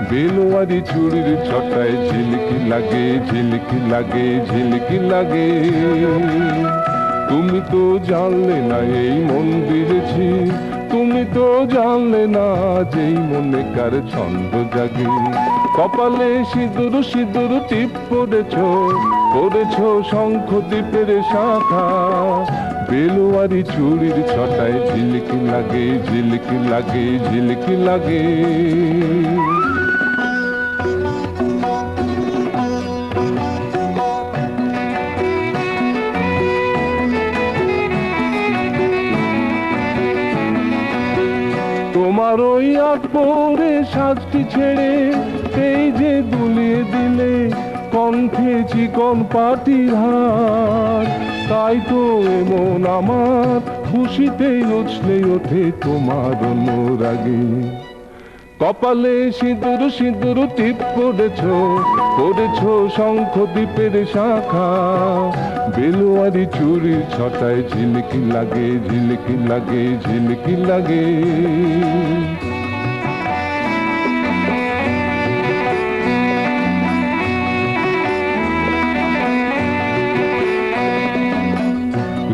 বেলোয়ারি চুড়ির ছটায় ঝিলকি লাগে, ঝিলকি লাগে, ঝিলকি লাগে। তুমি তো জানলে না এই মন দিয়েছি, তুমি তো জানলে না যেই মনে কার ছন্দ জাগে। কপালে সিঁদুর সিঁদুর টিপ পড়েছ, পড়েছ শঙ্খ দ্বীপের শাখা। বেলোয়ারি চুড়ির ছটায় ঝিলকি লাগে, ঝিলকি লাগে, ঝিলকি লাগে। তোমার ওই আট পরে সাজটি ছেড়ে এই যে দুলিয়ে দিলে কণ্ঠে চিকন পাটির হার। তাই তো এমন আমার খুশিতেই উছলে ওঠে তোমার অনুরাগে। কপালে সিঁদুর সিঁদুর টিপ পড়েছ, পড়েছ শঙ্খ দ্বীপের শাখা। বেলোয়ারি চুড়ির ছটায় ঝিলকি লাগে, ঝিলকি লাগে, ঝিলকি লাগে।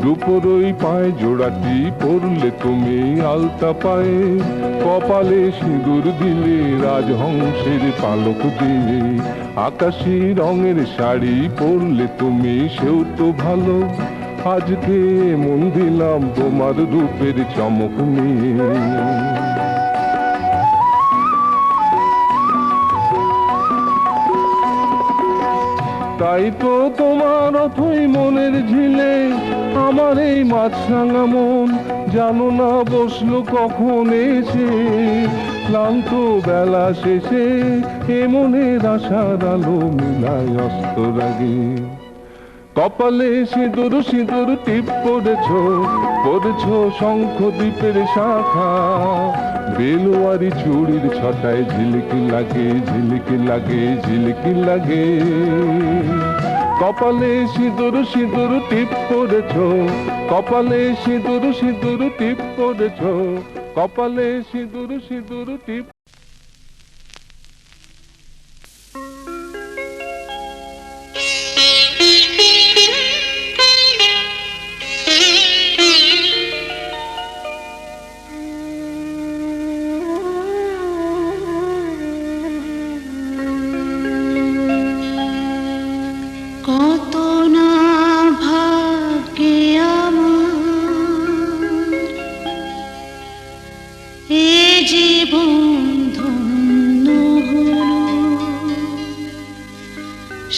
রূপোর ওই পায়ে জোড়াটি পরলে তুমি আলতা পায়ে, কপালে সিঁদুর দিলে রাজহংসের পালক দিয়ে। আকাশি রঙের শাড়ি পরলে তুমি, সেও তো ভালো। আজকে মন দিলাম তোমার রূপের চমক নিয়ে। তাই তো তোমার অথই মনের ঝিলে আমার এই মাছরাঙা মন জানো না বসলো কখন এসে। ক্লান্ত বেলা শেষে এ মনের আশার আলো মিলায় অস্তর আগে। কপালে সিঁদুর সিঁদুর টিপ পড়েছ, পড়েছ শঙ্খ দ্বীপের শাখা। বেলোয়ারি চুড়ির ছটায় ঝিলকি লাগে, ঝিলকি লাগে, ঝিলকি লাগে। কপালে সিঁদুর সিঁদুর টিপ পড়েছ, কপালে সিঁদুর সিঁদুর টিপ পড়েছ, কপালে সিঁদুর সিঁদুর টিপ।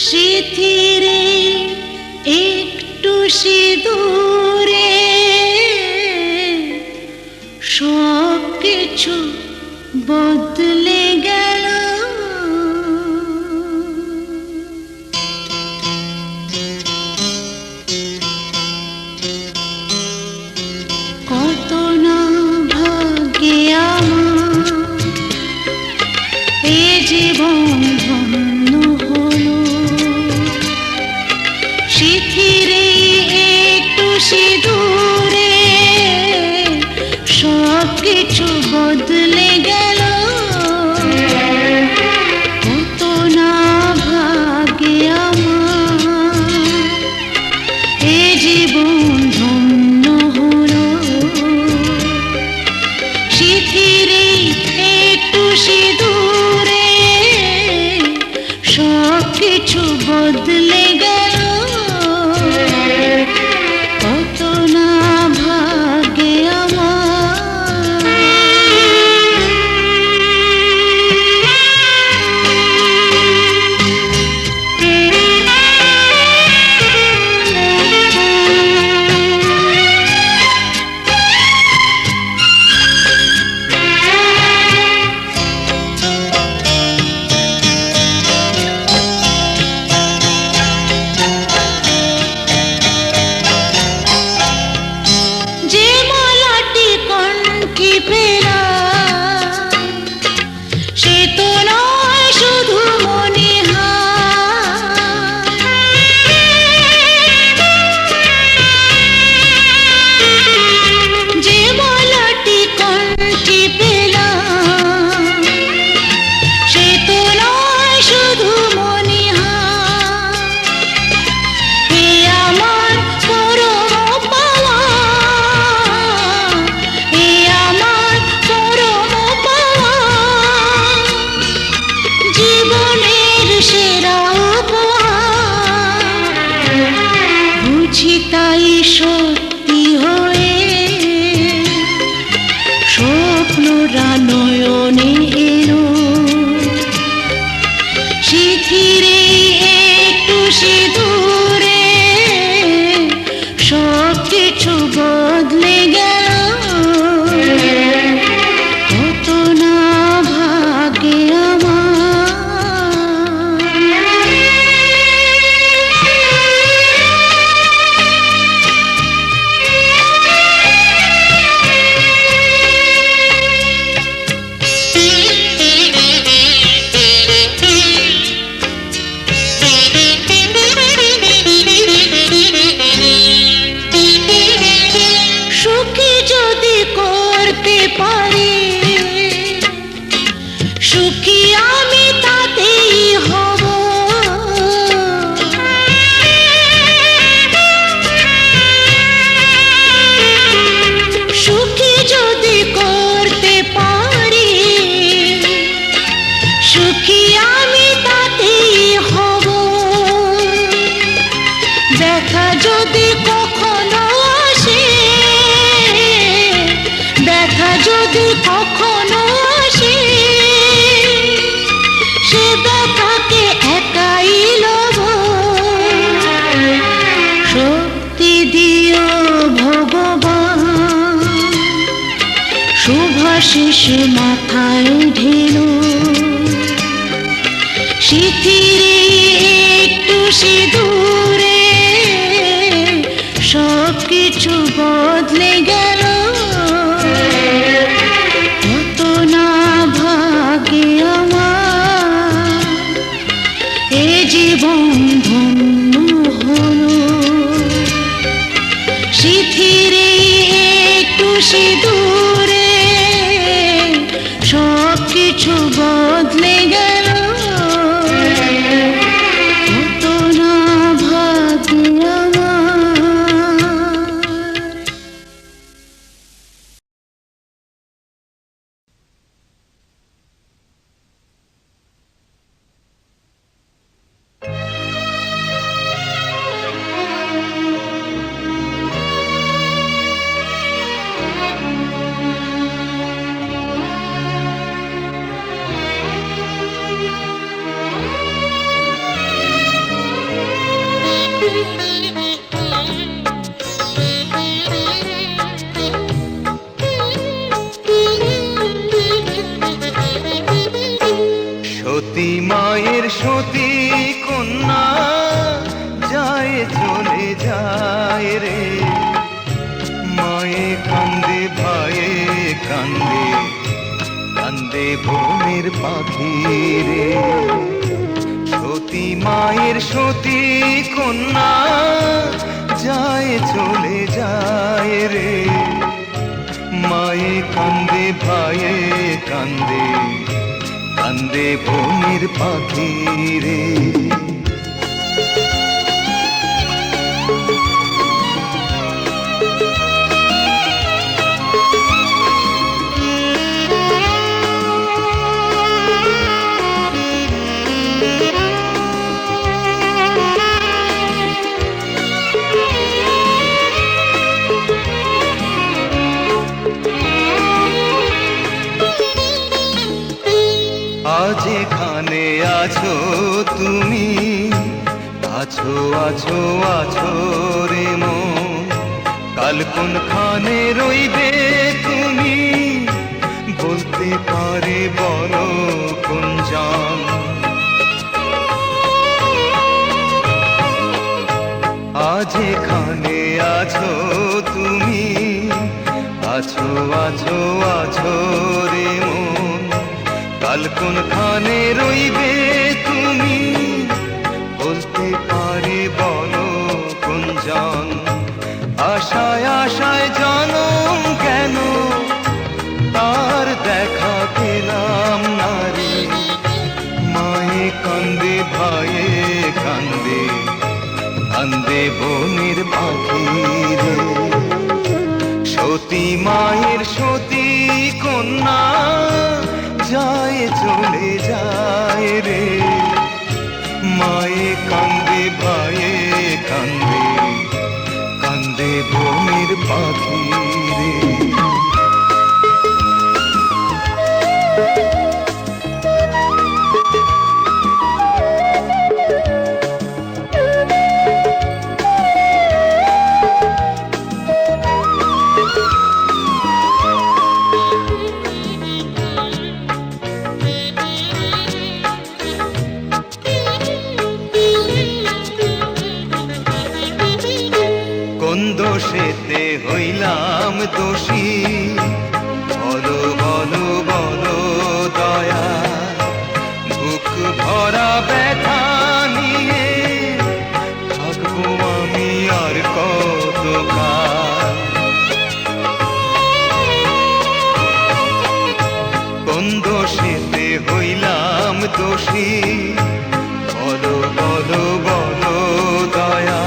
সিঁথিরে একটু সিঁদুরে সব কিছু বদলে গেল। কত না ভাগ্যে আমার এ জীবন ধন্য হলো। সিঁথিরে একটু সিঁদুরে সব কিছু বদলে গেল। কত না ভাগ্যে আমার এ জীবন ধন্য হলো। সিঁথিরে একটু সিঁদুরে সব কিছু বদলে গেল। কত না ভাগ্যে আমার। সুখী আমি তাতেই হব। সুখী যদি করতে পারি, সুখী আমি তাতেই হব। দেখা যদি কখনো আসে, দেখা যদি কখনো আসে, সে ব্যথাকে একাই লব। শক্তি দিও ভগবান, শুভাশিস মাথায় ঢেলো। শিথিরে একটু সিঁদুরে সব কিছু বদলে গেল। কত না ভাগ্যে আমার এ জীবন ধন্য হলো। শিথিরে একটু সিঁদুরে সব কিছু বদলে গেল। কত না ভাগ্যে আমার। সতী মায়ের সতী কন্যা যায় চলে যায় রে। মায়ে কান্দে ভাইয়ে কান্দে, কান্দে বনের পাখি রে। সতী মায়ের সতী কন্যা যায় চলে যায় রে। মায়ে কান্দে ভাইয়ে কান্দে, কান্দে বনের পাখি রে। আজ এখানে আছো তুমি, আছো আছো আছো রে মন। কাল কোনখানে রইবে তুমি, বলতে পারে বলো কোন জন। আজ এখানে আছো তুমি, আছো আছো আছো রে মন। কাল কোনখানে রইবে তুমি, বলতে পারে বলো কোন জন। আশায় আশায় জনম কেন, তার দেখা পেলাম না রে। মায়ে কান্দে ভাইয়ে কান্দে, কান্দে বনের পাখি রে। সতী মায়ের সতী কন্যা যায় চলে যায় রে। মায়ে কান্দে ভাইয়ে কান্দে, কান্দে বনের পাখি রে। কোন দোষেতে হইলাম দোষী, বলো বলো বলো দয়া। বুক ভরা ব্যথা নিয়ে থাকবো আমি আর কত কাল। কোন দোষে দোষেতে হইলাম দোষী বলো বলো বলো দয়া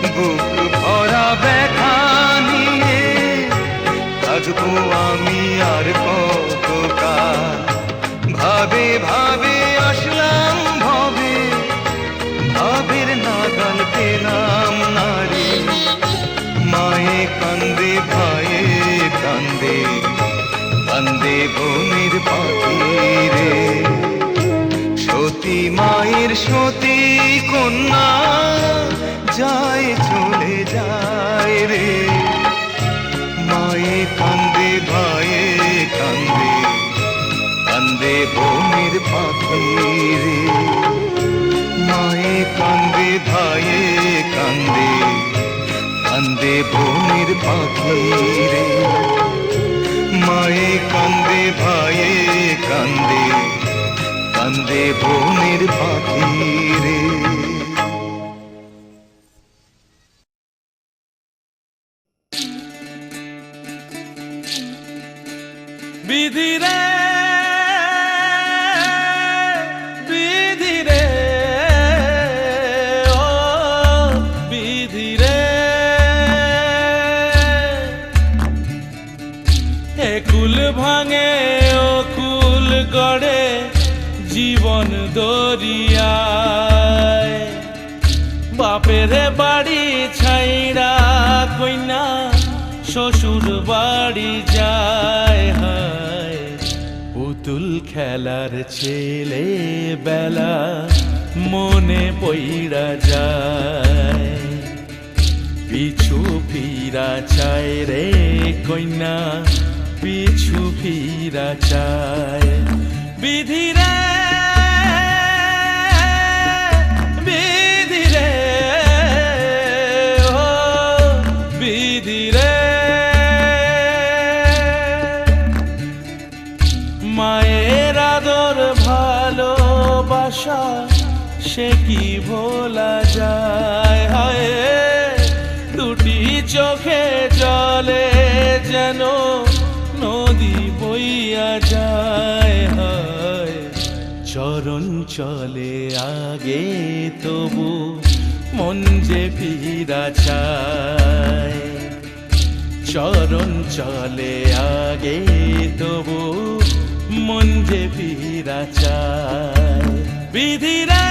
বুক ভরা ব্যথা নিয়ে থাকবো আমি আর কতকাল ভাবে ভাবে আসলাম ভবে ভাবের নাগাল পেলাম নারী মায়ে কান্দে ভাইয়ে কান্দে কান্দে বনের পাখি রে সতী মায়ের সতী কন্যা যায় চলে যায় রে মায়ে কান্দে ভাইয়ে কান্দে কান্দে বনের পাখি রে মায়ে কান্দে ভাইয়ে কান্দে কান্দে বনের পাখি রে মায়ে কান্দে ভাইয়ে কান্দে কান্দে বনের পাখি রে বিধি রে বিধি রে ও বিধি রে একুল ভাঙে ও কুল গড়ে জীবন দরিয়ায় বাপের বাড়ি ছাইড়া কইনা শ্বশুর বাড়ি যায় হায় পুতুল খেলার ছেলে বেলা মনে পইড়া যায় পিছু ফিরা চায় রে কইনা পিছু ফিরা চায় বিধি রে বিধি রে ও বিধি রে মায়ের আদর ভালোবাসা সে কি ভোলা যায় হায় দুটি চোখে জলে যেন নদী বইয়া যায় হায় চরণ চলে আগে তবু মন যে ফিরা চায় চরণ চলে আগে তবু মন যে ফিরা চায় বিধি রে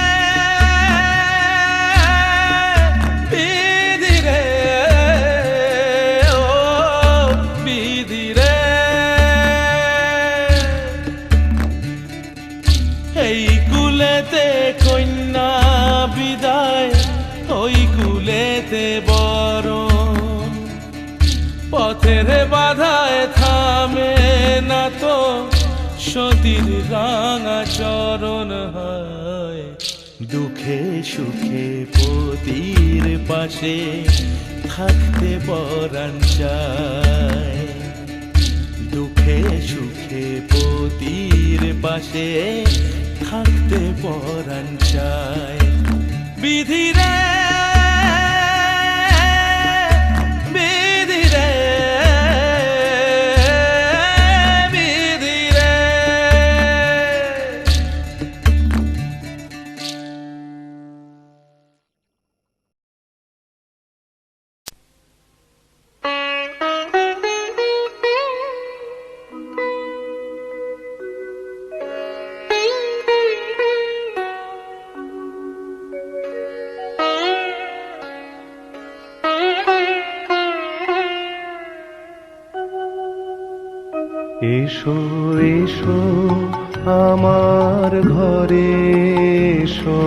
বিধি রে ও বিধি রে এই কুলেতে কন্যা বিদায় ওই কুলেতে বরণ পথের বাধায় থামে না তো সতীর রাঙা চরণ হয় দুঃখে সুখে পতির পাশে থাকতে পরাণ চায় দুঃখে সুখে পতির পাশে থাকতে পরাণ চায় বিধি রে বিধি রে বিধি রে এসো এসো আমার ঘরে এসো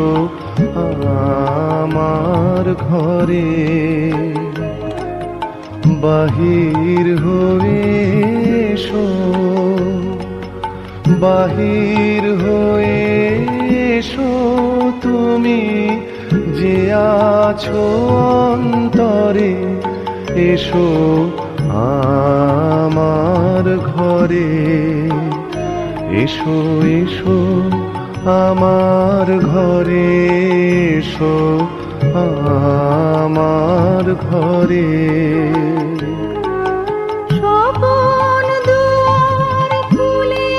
আমার ঘরে বাহির হয়ে এসো বাহির হয়ে এসো তুমি যে আছো অন্তরে এসো আমার ঘরে এসো এসো আমার ঘরে এসো আমার ঘরে স্বপন দুয়ার খুলে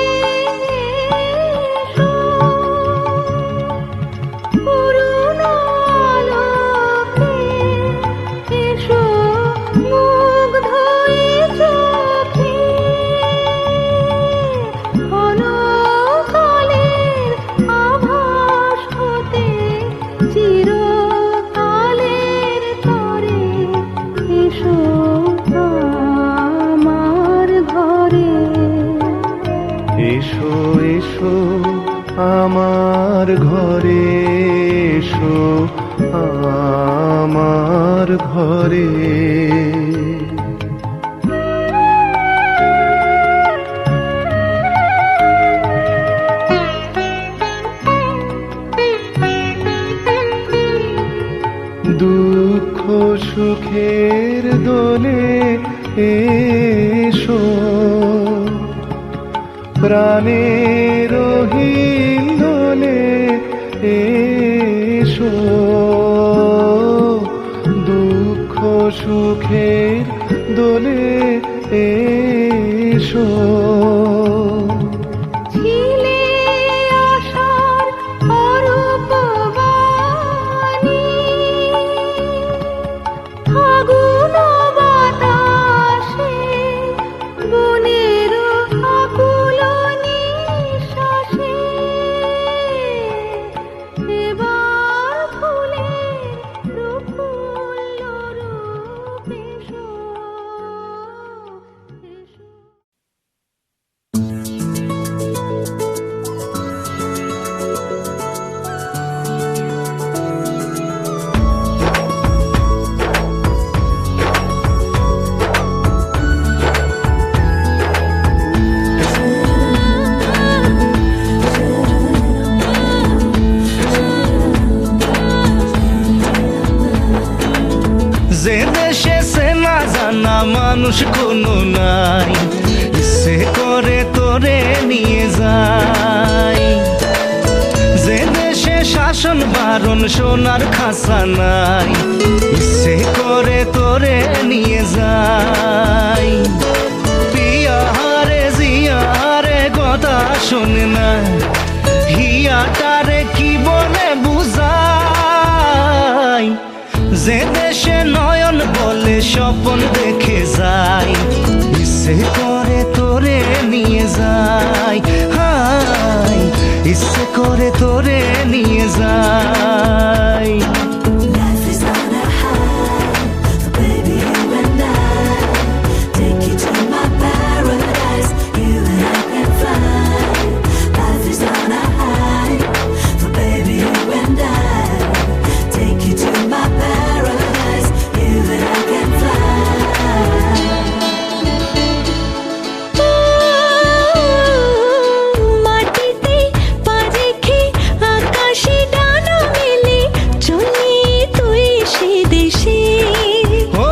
আমার ঘরে এসো আমার ঘরে দুঃখ সুখের দোলে এসো প্রাণের হিন্দোলে এসো দুঃখ সুখের দোলে এসো ছিলে আশার অরূপ বাণী, ফাগুন বাতাসে বনের আকুল নিঃশ্বাসে এবার ফুলের প্রফুল্ল রূপ এসো, এসো। যে দেশে সেনা জানা মানুষ কোনো নাই, ইচ্ছে করে তোরে নিয়ে যায়। যে দেশে শাসন বারণ সোনার খাসা নাই, ইচ্ছে করে তোরে নিয়ে যায়। পিয়ারে জিয়ারে কথা শোনে না, হিয়াটারে কি বলে বুঝাই। যে দেশে নয়ন বলে স্বপ্ন দেখে যায়, ইচ্ছে করে তোরে নিয়ে যায়। হাই ইচ্ছে করে তোরে নিয়ে যায়। Life is on a high, so baby you and I take you to my paradise. You and I can fly. Life is on a high, so baby you and I take you to my paradise. You and I can fly. মাটিতে পা রেখে আকাশে ডানা মেলে চলি তুই সে দেশে, ও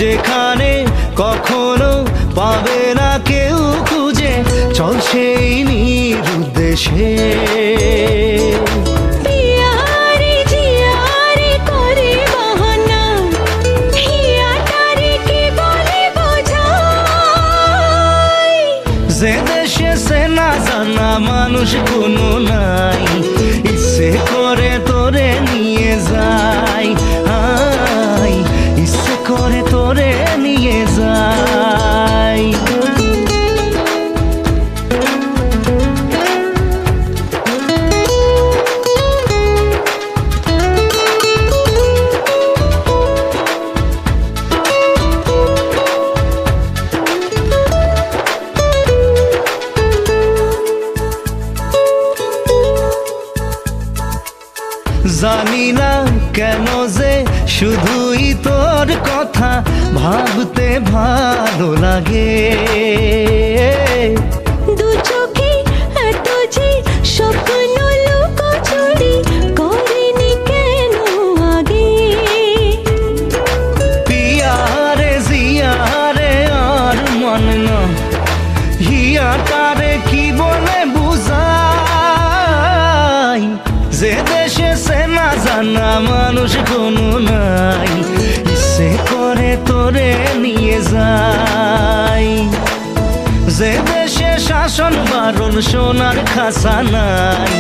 যেখানে কখনো পাবে না কেউ খুঁজে, চল সেই নিরুদ্দেশে। পিয়ারে জিয়ারে করে বাহানা, হিয়াটারে কি বলে বোঝাই। যে দেশে সেনা জানা মানুষ কোনো নাই, ইচ্ছে করে তোরে নিয়ে যায়। হাই ইচ্ছে করে তোরে নিয়ে যায়। জানি না কেন যে শুধুই তোর কথা ভাবতে ভালো লাগে। দু চোখে এত যে স্বপ্ন লুকোচুরি করেনি কেন আগে। পিয়ারে জিয়ারে আর মন না, হিয়াটারে কি বলে বুঝাই। যে দেশে সেনা জানা মানুষ কোনো নাই, ইচ্ছে করে তোরে নিয়ে যায়। যে দেশে শাসন বারণ সোনার খাসা নাই,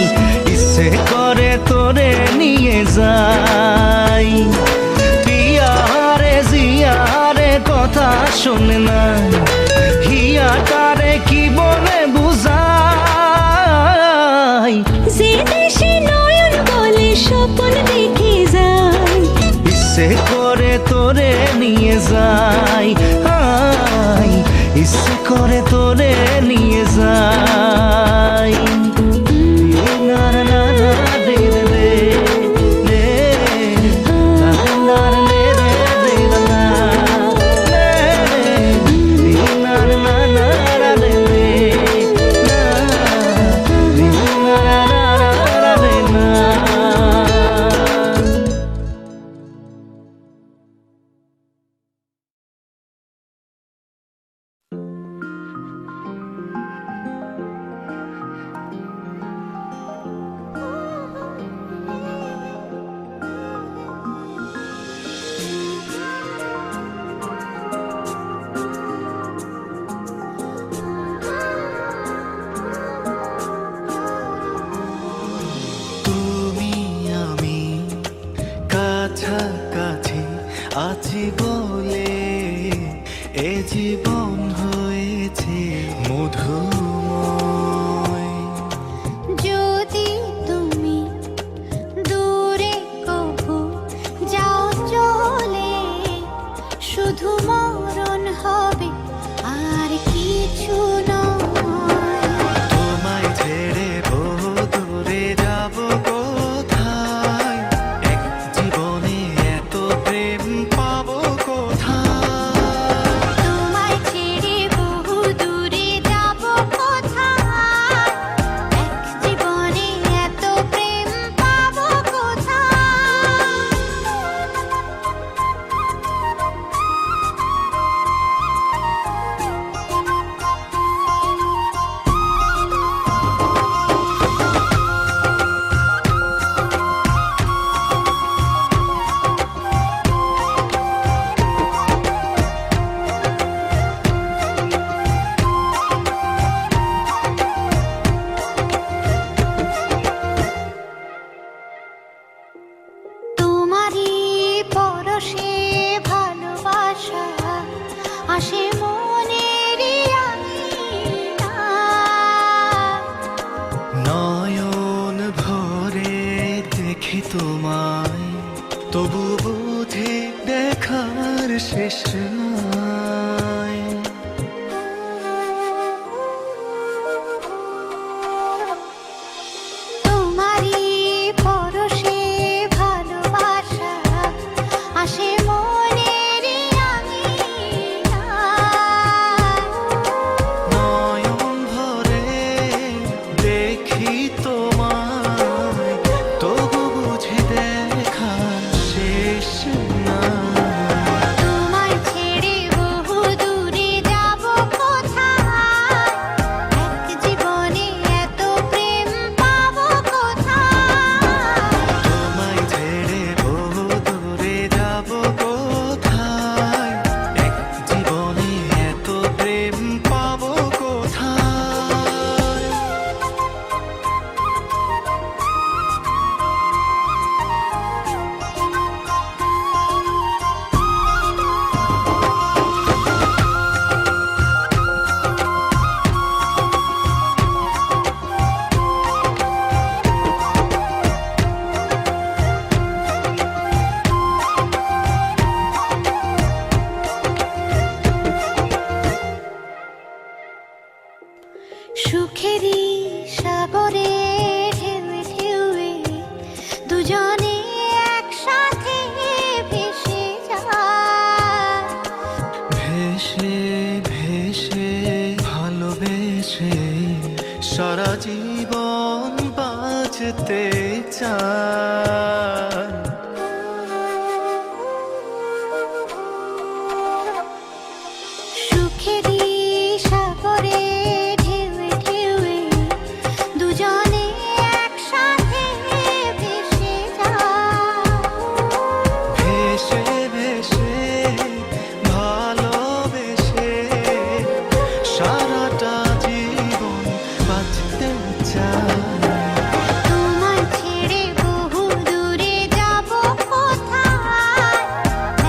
ইচ্ছে করে তোরে নিয়ে যায়। পিয়ারে জিয়ারে কথা শোনে না, হিয়াটারে কি বলে বুঝাই। যে দেশে নয়ন বলে স্বপ্ন দেখে যায়, ইচ্ছে করে তোরে নিয়ে যায়। হাই ইচ্ছে করে তোরে নিয়ে যায়। বলে এ জীবন হয়েছে মধুময়। যদি তুমি দূরে কভু যাও চলে, শুধু মরণ হবে আর কিছু নয়। তোমায় ছেড়ে বহু দূরে যাব কোথায়, এক জীবনে এত প্রেম পাবো কোথায়। তোমায় ছেড়ে বহু দূরে যাব কোথায়, এক জীবনে এত প্রেম পাবো কোথায়। তোমারই পরশে ভালোবাসা আসে মনেরই আঙিনায়। নয়ন ভরে দেখি তোমায়, তবু বুঝে দেখার শেষ নাই। তোমারই পরশে ভালোবাসা আসে মনেরই আঙিনায়। নয়ন ভরে দেখি তোমায়, তবু বুঝে দেখার শেষ নাই। তোমায় ছেড়ে বহু দূরে যাব কোথায়, এক জীবনে এত প্রেম পাবো কোথায়। তোমায় ছেড়ে বহু দূরে যাব কোথায়, এক জীবনে এত প্রেম পাবো কোথায়। সুখেরই সাগরে ঢেউয়ে ঢেউয়ে দুজনে একসাথে ভেসে যায়। ভেসে ভেসে ভালোবেসে সারা জীবন বাঁচতে চাই। সুখেরই সাগরে ঢেউয়ে ঢেউয়ে দুজনে একসাথে ভেসে যায়। ভেসে ভেসে ভালোবেসে সারাটা জীবন বাঁচতে চাই। তোমায় ছেড়ে বহু দূরে যাব কোথায়,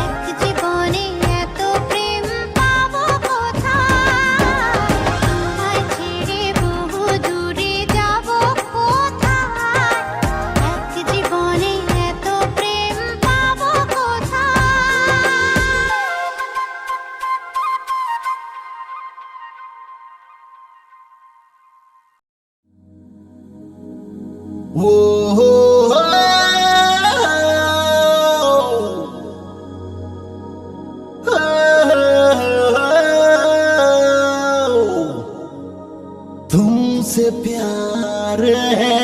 এক জীবনে এত প্রেম পাবো কোথায়। তোমায় ছেড়ে বহু দূরে যাব কোথায়, এক জীবনে এত প্রেম পাবো কোথায়। तुमसे प्यार है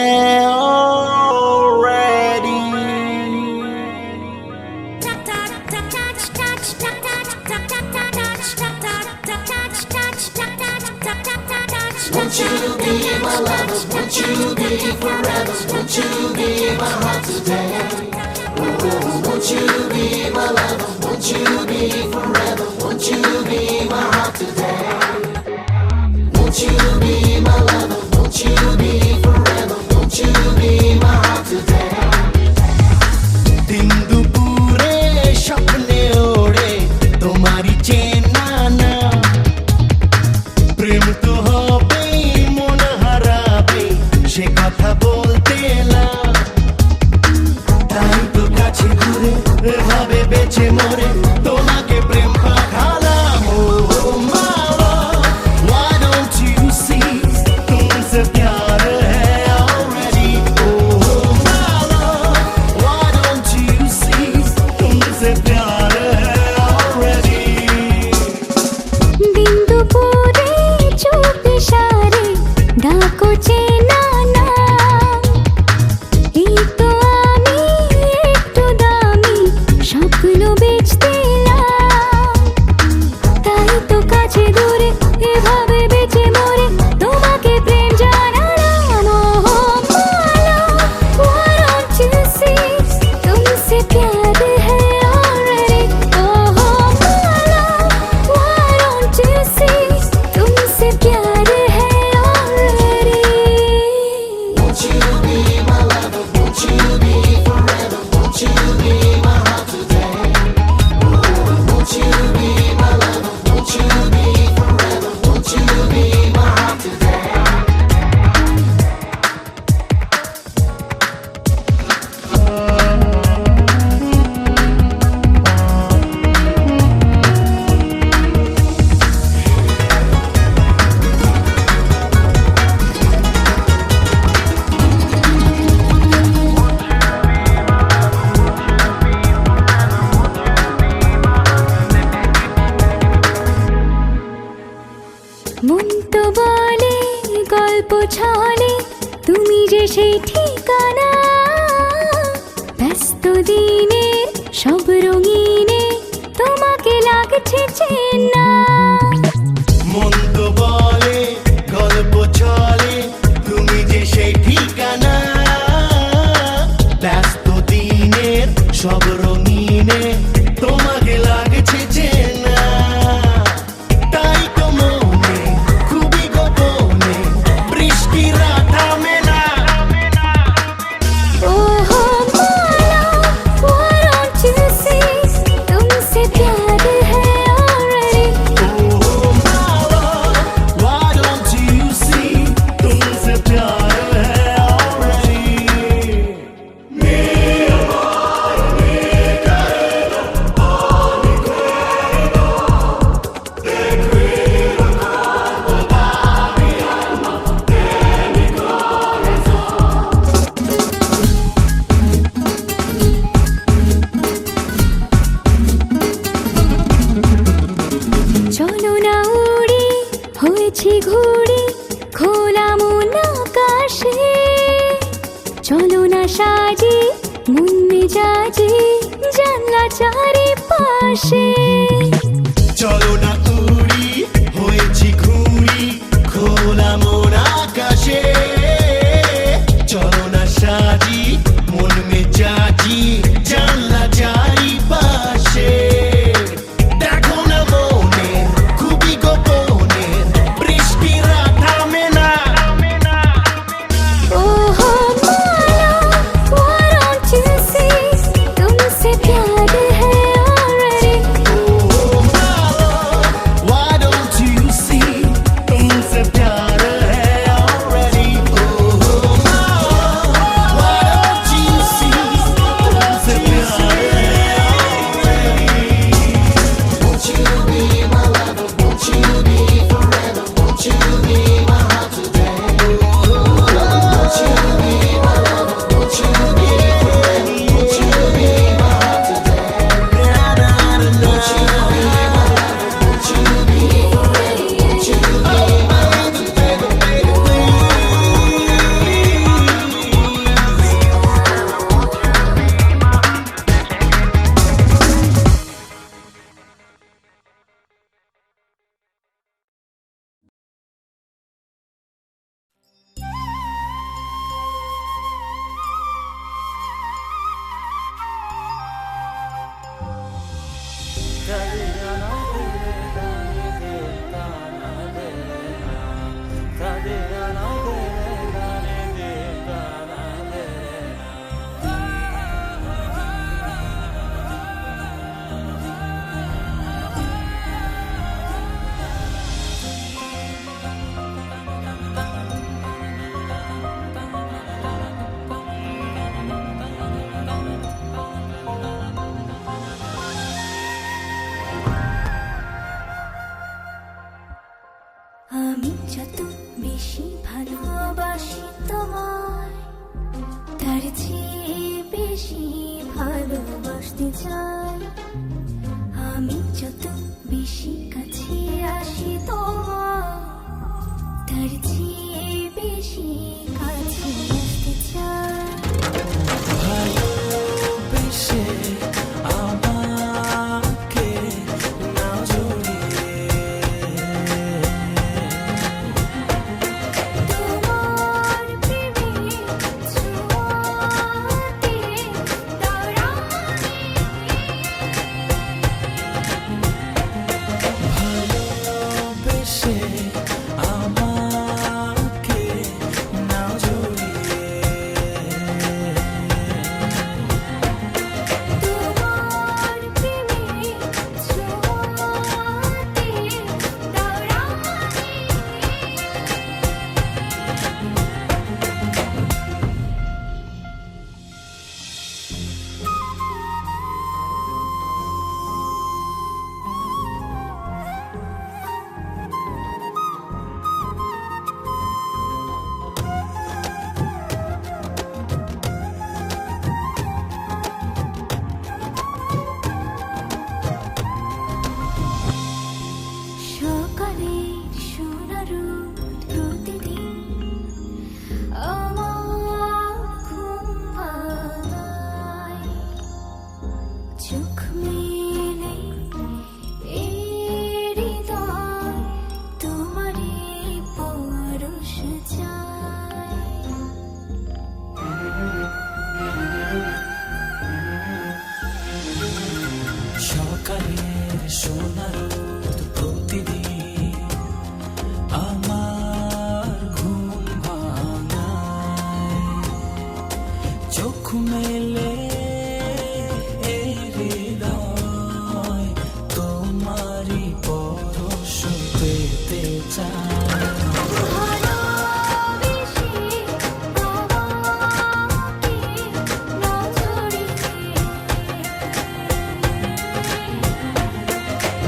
already। Won't you be my lover? Won't you be forever? Won't you be my heart today? Won't you be my lover? Won't you be forever? Won't you be my heart today? Won't you be my lover? Won't you be forever? Won't you be my heart today? दिन दुपुरे স্বপ্নে ওড়ে সে কথা বলতে এলাম। তাই তো কাছে ঘুরে এভাবে বেঁচে মরে তোমাকে প্রেম পাঠালাম। ও my love, why don't you see तुमसे प्यार है already। O my love, why don't you see तुमसे प्यार है already। দিন দুপুরে চোখ ইশারে ডাকো চেনা নাম। এই তো আমি একটু দামি স্বপ্ন বেচতে এলাম। তাই তো কাছে দূরে এভাবে বেঁচে মরে তোমাকে প্রেম জানালাম। ও মালা, why don't you see तुमसे प्यार है already। O Mala, why don't you see तुमसे प्यार है already। Won't you be my lover? Won't you be forever? Won't you be my heart today? Won't you be my lover? Won't you be forever? Won't you be my heart today? মন তো বলে গল্প ছলে তুমি যে সেই ঠিকানা। ব্যস্ত দিনের সব রঙিনে তোমাকে লাগছে চেনা। মন তো বলে গল্প চলে তুমি যে সেই ঠিকানা। ব্যস্ত দিনের সব রঙিনে তোমাকে লাগছে চেনা। তাই তো মনে খুবই গোপনে বৃষ্টি থামে না। ओ माला, why don't you see तुमसे प्यार है already। Oh my love, why don't you see तुमसे प्यार है already। চলো না উড়ি হয়েছি ঘুড়ি খোলা মন আকাশে। চলো না সাজি মন মেজাজি জানলা চারিপাশে। চলো না উড়ি হয়েছি ঘুড়ি খোলা মন আকাশে। চলো না সাজি মন মেজাজি জানলা চারিপাশে। দেখো না মনে খুবই গোপনে বৃষ্টি থামে না। ओ माला, why don't you see तुमसे प्यार है already। Oh my love, চোখ মেলে এই হৃদয় তোমারই পরশ পেতে চায়।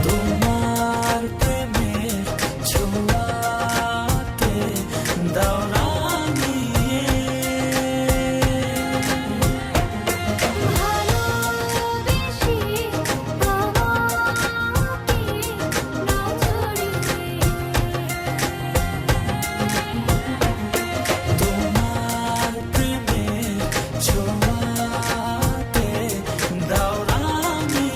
তোমার প্রেমের ছোঁয়াতে দাও রাঙিয়ে তোমার প্রেমের ছোঁয়াতে দাও রাঙিয়ে।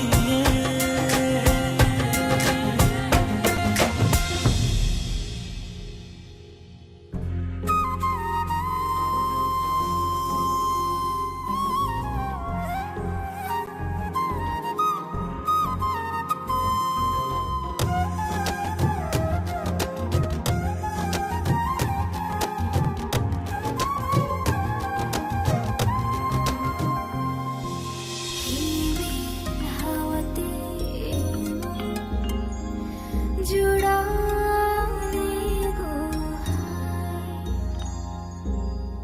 জুড়ালে গোহায়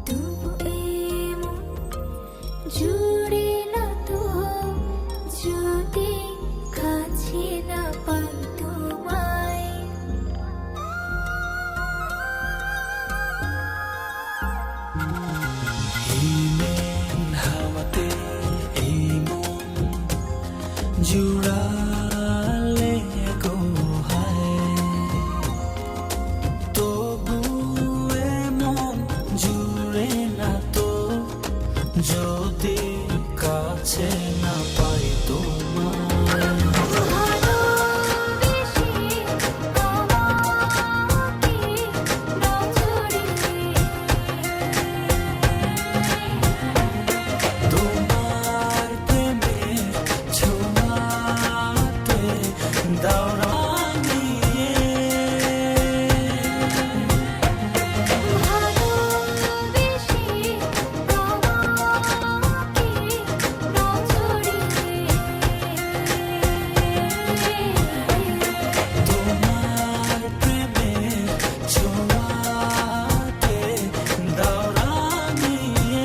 তবু এমন জুড়ে না তো যদি কাছে না পাই তোমায়। হিমেল হাওয়াতে এই মন জুড়ালে গো হায় তবু এ মন জুড়ে না তো যদি কাছে না পাই তোমায়। তোমার প্রেমের ছোঁয়াতে দাও রাঙিয়ে তোমার প্রেমের ছোঁয়াতে দাও রাঙিয়ে।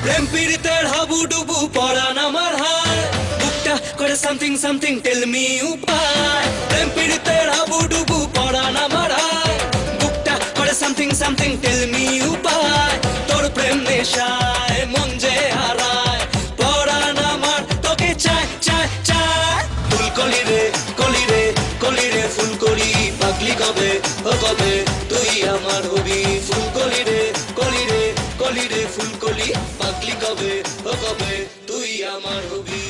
প্রেম পীড়িতের হাবুডুবু পরান আমার হায় বুকটা করে সামথিং সামথিং টেল মি উপায়। প্রেম পীড়িতের হাবুডুবু পরান আমার হায় বুকটা করে সামথিং সামথিং টেল মি উপায়। তোর প্রেম নেশায় মন যে হারায় পরান আমার তোকে চায় চায় চায়। ফুলকলি রে কলি রে কলি রে ফুলকলি পাগলি কবে ও কবে তুই আমার হবি। ফুলকলি রে কলি রে কলি রে ফুলকলি পাগলি কবে ও কবে তুই আমার হবি।